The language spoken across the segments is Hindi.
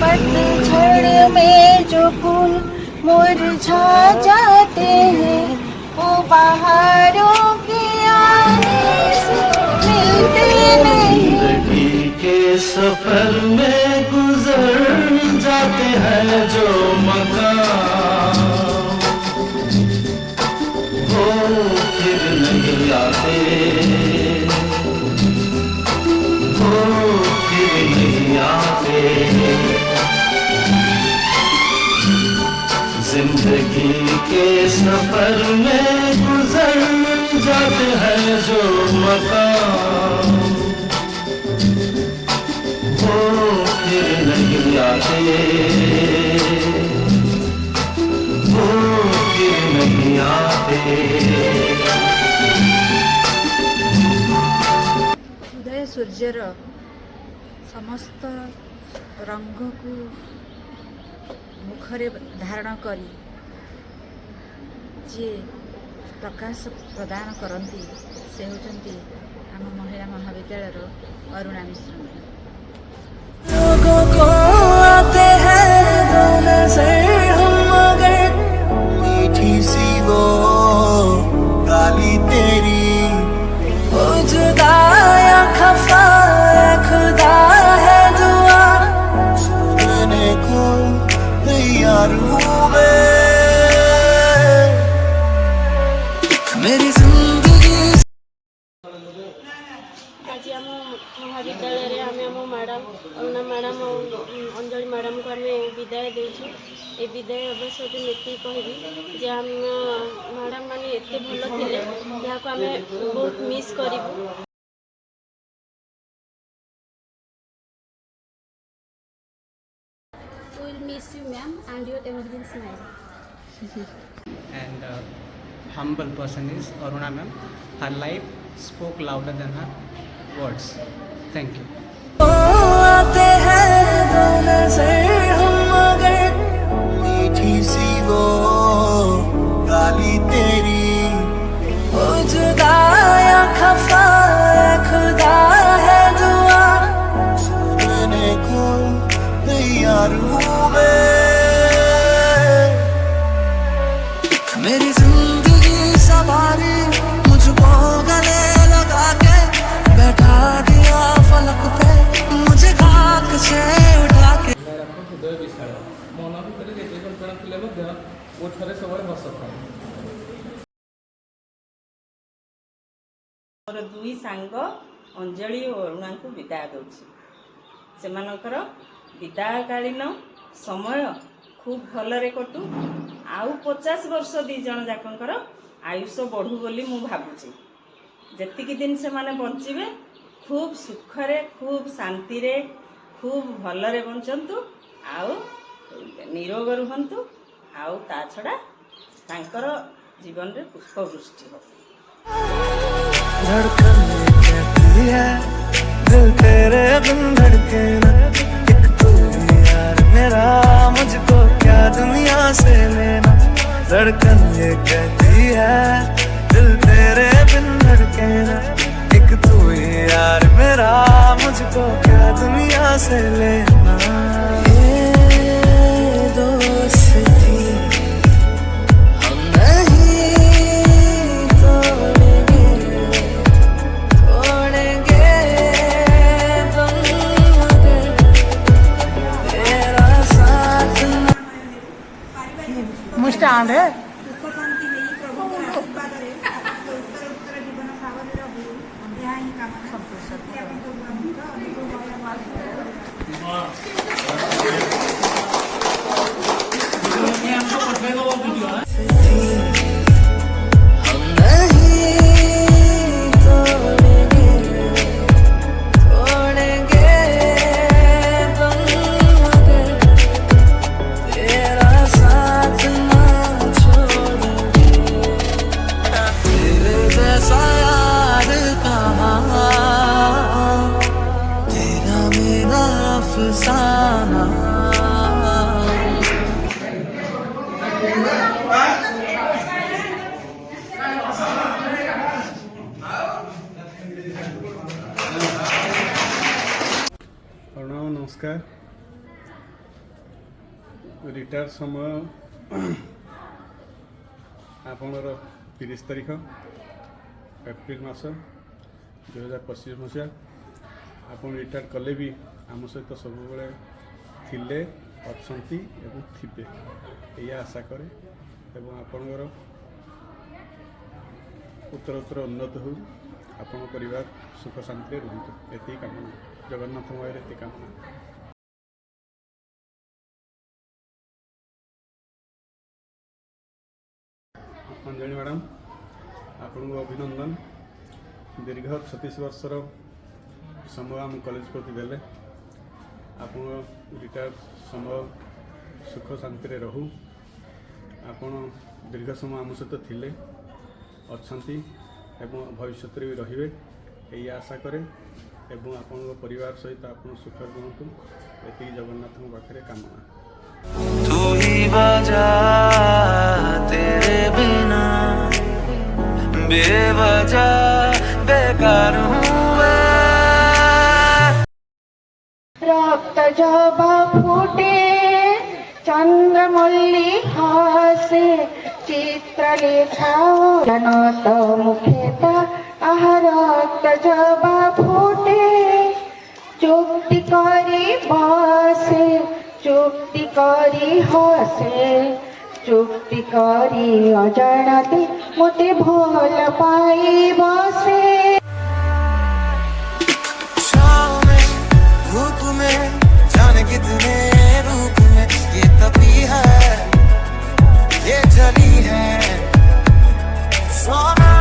पतझड़ में जो फूल मुरझा जाते हैं वो बहारों के आने से मिलते नहीं। जिंदगी के सफर में गुजर जाते हैं जो मकाम वो फिर नहीं आते, वो फिर नहीं आते। जिंदगी के सफर में गुजर जाते हैं जो मकाम वो फिर नहीं आते, वो फिर नहीं आते। उदय सूर्यर समस्त रंग को मुखरे धारण करी जे प्रकाश प्रदान करती से होती आम महिला महाविद्यालय अरुणा मिश्र। लोगों को आते हैं दो नजर हम मगर मीठी सी वो गाली तेरी वो जुदा या खफा है खुदा है दुआ सुनने को तैयार हूँ मैं। मेरी जिंदगी आज आम महाविद्यालय आम आम madam Aruna madam Anjali madam को आम विदाय देचु। ये विदाय अवसर नीति कहबी जे आम मैडम मैंने एत भल थे यहाँ आम बहुत मिस करूँ। We will miss you, ma'am, and your evergreen smile. And humble person is Aruna ma'am. Her life spoke louder than her words. Thank you. आते हैं दो नजर हम मगर मीठी सी वो गाली तेरी वो जुदा या खफा है खुदा है दुआ सुनने को तैयार हूँ मैं। मेरी जिंदगी सवारी मुझको गले लगा के बैठा दिया फलक पे मुझे खाक से उठा के। हृदय विशाल मन भितर जेते कल्पना थे ओठरे सब हस था। मोर दुई सांग अंजलि और अरुणा को विदाय दूसरी से विदायकालीन समय खूब भलरे कटू आउ 50 वर्ष दी जन जाकर आयुष बढ़ू बोली मु भावुची। जेतिकी दिन से माने बंचिबे खूब सुखरे खूब शांति रे खूब भलरे बंचंतु आउ निरोग रुहंतु आउ ता छड़ा तांकर जीवन रे पुष्पवृष्टि हो। धड़कन कहती है दिल तेरे बिन धड़के ना एक तू यार मेरा मुझको क्या दुनिया से लेना। धड़कन ये कहती है दिल तेरे बिन धड़के ना एक तू यार मेरा मुझको क्या दुनिया से लेना। ये दोस्ती हम नहीं तोड़ेंगे तोड़ेंगे तुम मगर तेरा साथ मुस्टांड है हम नहीं तोड़ेंगे तोड़ेंगे तुम मगर तेरा साथ ना छोड़ेंगे। तेरे जैसा यार कहाँ तेरा मेरा अफसाना। प्रणाम नमस्कार। रिटायर समय आपणर 30 तारीख एप्रिल मास 2025 मसीहा आप रिटायर कले भी आम सहित सब थिले अच्छी एवं थिबे या आशा करे एवं आपणकर उत्तर उन्नत हो आपण परिवार सुख शांति रुहतु एति कामना जगन्नाथ मयर एति कामना। अंजलि मैडम आपन को अभिनंदन दीर्घ 36 वर्षर समय आम कॉलेज प्रति देले आप रिटायर समय सुख शांति रहू आपण दीर्घ समय आम सहित थिले अच्छी एवं भविष्य भी रहिबे यही आशा करे एवं आपण परिवार सहित आप सुख रुहतु एति जगन्नाथ पाखे कामना। तू ही वजह तेरे बिना बेवजह बेकार हूँ रक्त जब फूटे चंद्रमल्लिका से चित्रलेखा जनत मुखेता आह रक्त जब फूटे चुक्ति करी बसे चुक्ति करी हसे चुक्ति करी अजाणते मोते भल पाई बसे धूप में जाने कितने रूप में ये तपी है ये जली है सोना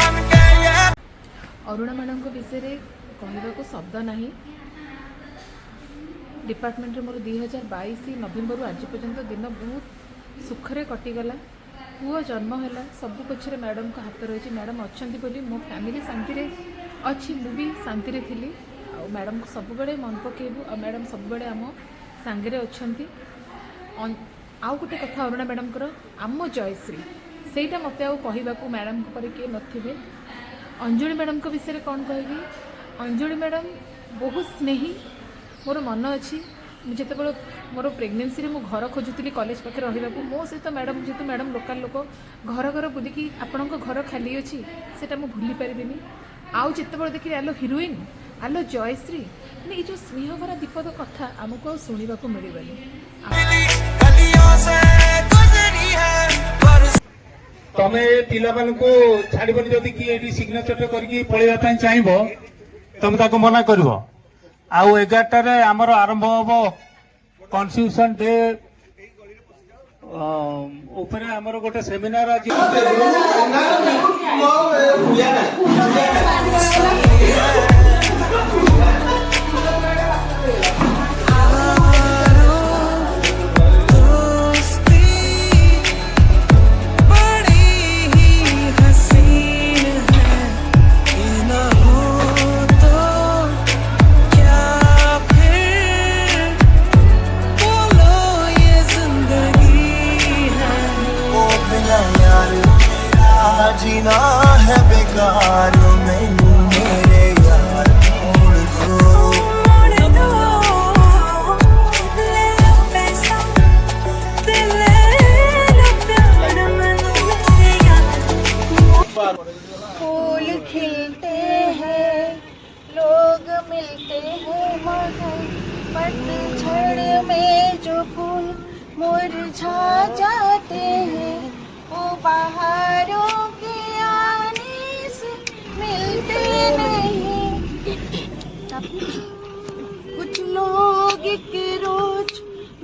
बन के ये अरुणा मैडम को विषय कहवा को शब्द नहीं डिपार्टमेंट मोर 2022 नवेम्बर आज पर्यंत दिन बहुत सुखरे कटिगला पुओ जन्म है सब पक्षे मैडम को हाथ रही मैडम अच्छा बोली मो फैमिली शांति अच्छी मुझे शांति थी आ मैडम को सब बड़े मन पकेबू आ मैडम सब बड़े आम सांगे अच्छा आउ गोटे कथा अरुणा मैडम आम जयश्री सेटा मत कहवाक मैडम को पर किए नथिबे। अंजलि मैडम को विषय कौन कहबी अंजलि मैडम बहुत स्नेही मोर मन अच्छी मुझे मोर प्रेगनेंसी मो घर खोजुली कॉलेज पाखे रहा मो सहित मैडम जेहतु मैडम लोकल लोक घर घर बुलिकी आपण घर खाली अच्छी से भूली पारि आउ जिते देखिए आलो हिरोइन आलो जयश्री मैंने ये जो स्नेह भरा दीपद कथा आमको शुणा मिलबनी। तमे पिला को छाड़बनी जदि किए सिग्नेचर करके पलैया चाहब तुम ताको मना कर आउ 11 आमर आरंभ हम कॉन्स्टिट्यूशन डे ऊपर आमर गोटे सेमिनार आज जीना है बेकार मैनू मेरे यार मोड़ दो ले लो पैसा ले लो प्यार मैनू मेरे यार। फूल खिलते हैं लोग मिलते हैं मगर पतझड़ में जो फूल मुरझा जाते हैं वो बहारों के आने से मिलते नहीं। कुछ लोग के रोज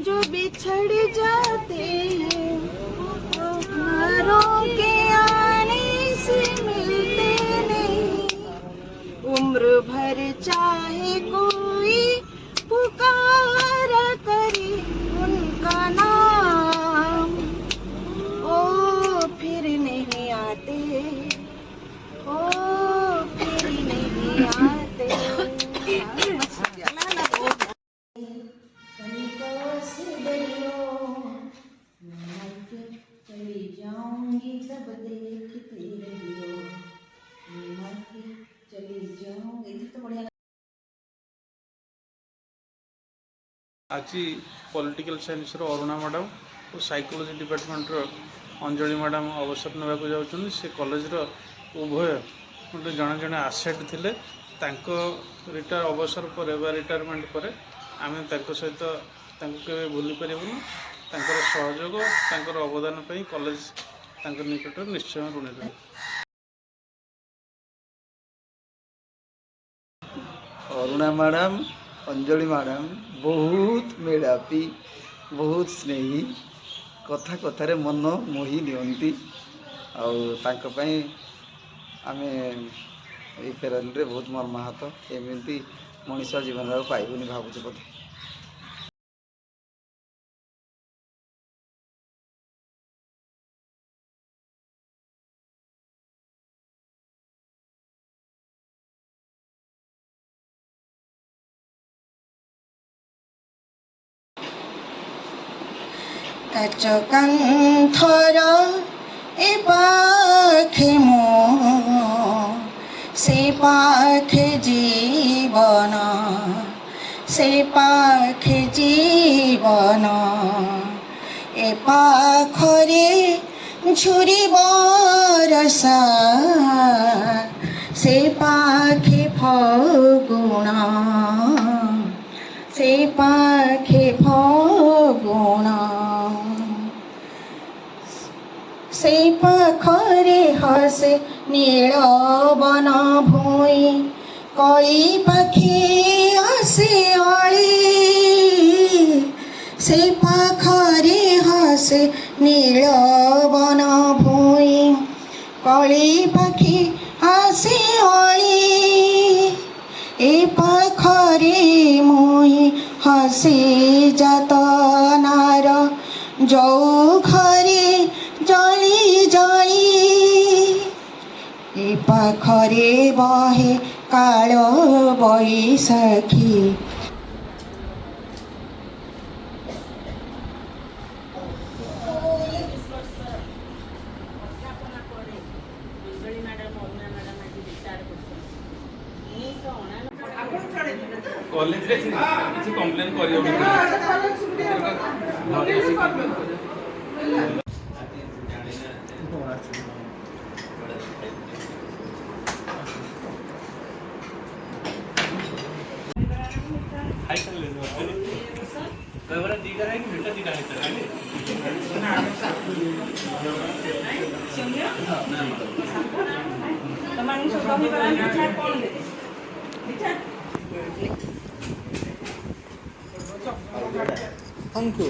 जो बिछड़ जाते हैं वो बहारों के आने से मिलते नहीं। उम्र भर चाहे कोई पुकारा करे उनका नाम ओ फिर नहीं आते ओ फिर नहीं आते। चली जाऊंगी तब देखते रहियो चली जाऊंगी तो बढ़िया। आज पॉलिटिकल साइंस अरुणा मैडम और साइकोलॉजी डिपार्टमेंट अंजलि मैडम अवसर नेबाक जाऊँ से कॉलेज उभय गोटे जड़े जड़े आसेट थिले रिटायर अवसर पर रिटायरमेंट पर आम सहित के भूली पारूँ सहयोग अवदान कॉलेज निकट निश्चय ऋणी रहे। अरुणा मैडम अंजलि मैडम बहुत मेड़ापी बहुत स्नेही कथा कथार मन मोही नियंती आम ये फेरान रे बहुत मर्माहत एमती मनीष जीवन पाइबनी भावुँ बोधे। काच कांथर ए पाखे मो से पाखे जीवन से पाखे जीवन ए पाखरे झुरी बरसा से पाखे फगुण से पाखे फगुण से पाखरे हसे नील बन भूई कई पाखे हसे अली से पाखरे हसे नील बन भूई कई पाखे हसे अली ए पाखरे मुई हसी जतनार जो घरे जली जली ए पाखरे बहे काल बैशाखी। कॉलेज रे किसी कंप्लेन करियो थैंक यू।